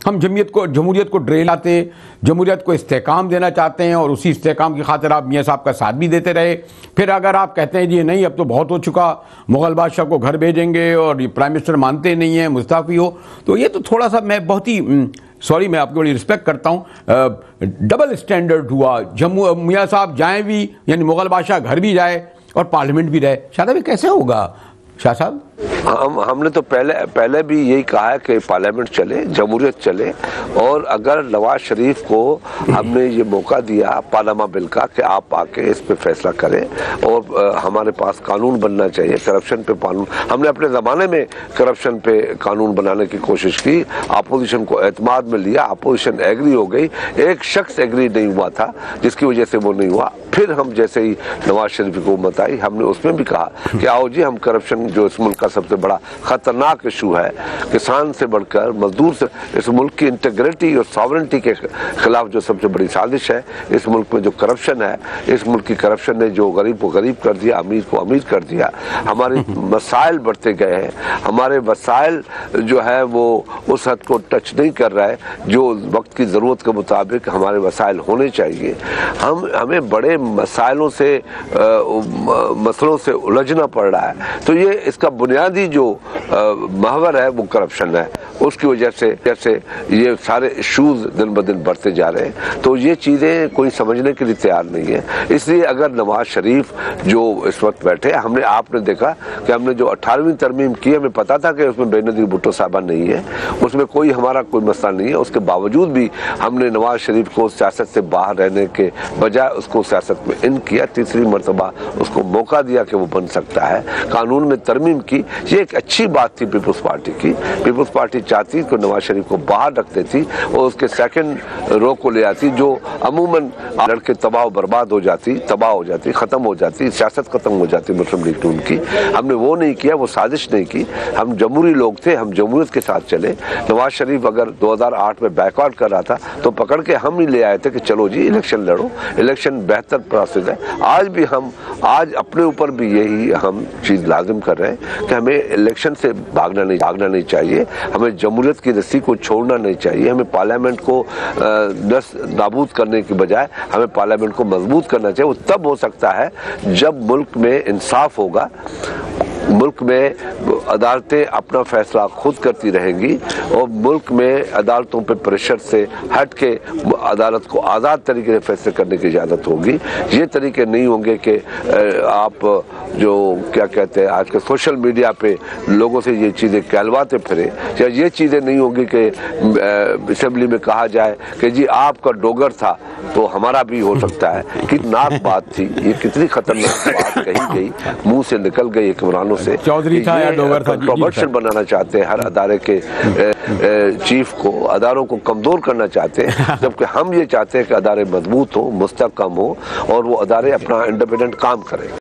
ہم جمہوریت کو ڈرے لاتے ہیں، جمہوریت کو استحکام دینا چاہتے ہیں، اور اسی استحکام کی خاطر آپ میاں صاحب کا ساتھ بھی دیتے رہے. پھر اگر آپ کہتے ہیں جی نہیں اب تو بہت ہو چکا، مغل بادشاہ کو گھر بھیجیں گے اور یہ پرائم منسٹر مانتے نہیں ہیں، مستعفی ہو، تو یہ تو تھوڑا سا میں بہت ہی سوری، میں آپ کی بڑی رسپیکٹ کرتا ہوں، ڈبل اسٹینڈرڈ ہوا. میاں صاحب جائیں بھی، یعنی مغل بادشاہ گھر بھی جائے اور پارلیمنٹ بھی رہے. شاہ صاحب یہ کیسے ہوگا شاہ صاحب؟ ہم نے تو پہلے بھی یہی کہا ہے کہ پارلیمنٹ چلے، جمہوریت چلے، اور اگر نواز شریف کو ہم نے یہ موقع دیا پاناما بل کا کہ آپ آ کے اس پہ فیصلہ کریں، اور ہمارے پاس قانون بننا چاہیے کرپشن پہ قانون. ہم نے اپنے زمانے میں کرپشن پہ قانون بنانے کی کوشش کی، اپوزیشن کو اعتماد میں لیا، اپوزیشن ایگری ہو گئی، ایک شخص ایگری نہیں ہوا تھا جس کی وجہ سے وہ نہیں ہوا. پھر ہم جیسے ہی نواز شریف کی حکومت آئی، ہم نے اس میں بھی کہا کہ آؤ جی ہم کرپشن جو اس ملک کا سب سے بڑا خطرناک ایشو ہے، کسان سے بڑھ کر مزدور سے، اس ملک کی انٹیگریٹی اور ساورنٹی کے خلاف جو سب سے بڑی سازش ہے، اس ملک میں جو کرپشن ہے، اس ملک کی کرپشن نے جو غریب کو غریب کر دیا، امیر کو امیر کر دیا. ہمارے مسائل بڑھتے گئے ہیں، ہمارے وسائل جو ہے وہ اس حد کو ٹچ نہیں کر رہا ہے جو وقت کی ضرورت کے مطابق ہمارے وسائل ہونے چاہیے. ہمیں بڑے مسائلوں سے مسئلوں سے الجھنا پڑ رہا ہے. تو یہ اس کا بنیادی جو محور ہے وہ کرپشن ہے. اس کی وجہ سے جیسے یہ سارے ایشوز دن بدن بڑھتے جا رہے ہیں، تو یہ چیزیں کوئی سمجھنے کے لیے تیار نہیں ہے. اس لیے اگر نواز شریف جو اس وقت بیٹھے، آپ نے دیکھا کہ ہم نے جو 18ویں ترمیم کی، ہمیں پتا تھا کہ اس میں بے نظیر بھٹو صاحبہ نہیں ہے، اس میں ہمارا کوئی مسئلہ نہیں ہے. اس کے باوجود بھی ہم نے نواز شریف کو سیاست سے باہر رہنے کے بجائے اس کو سیاست میں ان کیا، تیسری مرتبہ اس کو موقع دیا کہ وہ بن سکتا ہے. قانون میں ترمیم کی، یہ ایک اچھی بات تھی پیپلز پارٹی کی. پیپلز پارٹی چاہتی کہ نواز شریف کو باہر رکھتے تھی اور اس کے سیکنڈ رو کو لے آتی، جو عموماً لڑکے تباہ و برباد ہو جاتی، ختم ہو جاتی، سیاست ختم ہو جاتی مسلم لیگ نون کی. ہم نے وہ نہیں کیا، وہ سازش نہیں کی. ہم جمہوری لوگ تھے، ہم جمہوریت کے ساتھ چلے. نواز شریف اگر 2008 میں بیک آؤٹ کر رہا تھا تو پکڑ کے ہم ہی لے آئے تھے کہ چلو جی الیکشن لڑو، الیکشن بہتر پروسیس ہے. آج اپنے اوپر بھی یہی ہم چیز لازم کر رہے ہیں کہ ہمیں الیکشن سے بھاگنا نہیں چاہیے، ہمیں جمہوریت کی رسی کو چھوڑنا نہیں چاہیے. ہمیں پارلیمنٹ کو نابود کرنے کی بجائے ہمیں پارلیمنٹ کو مضبوط کرنا چاہیے. وہ تب ہو سکتا ہے جب ملک میں انصاف ہوگا، ملک میں عدالتیں اپنا فیصلہ خود کرتی رہیں گی، اور ملک میں عدالتوں پہ پریشر سے ہٹ کے عدالت کو آزاد طریقے سے فیصلے کرنے کی اجازت ہوگی. یہ طریقے نہیں ہوں گے کہ آپ جو کیا کہتے ہیں آج کل سوشل میڈیا پہ لوگوں سے یہ چیزیں کہلواتے پھرے، یا یہ چیزیں نہیں ہوں گی کہ اسمبلی میں کہا جائے کہ جی آپ کا ڈوگر تھا تو ہمارا بھی ہو سکتا ہے. کتنی ناک بات تھی یہ، کتنی خطرناک بات کہی گئی، منہ سے نکل گئی حکمرانوں سے. چودھری تھا یا ڈوگر تھا، کنٹروورشل بنانا چاہتے ہیں ہر ادارے کے چیف کو، اداروں کو کمزور کرنا چاہتے ہیں، جبکہ ہم یہ چاہتے ہیں کہ ادارے مضبوط ہوں، مستحکم ہوں، اور وہ ادارے اپنا انڈیپینڈنٹ کام کریں.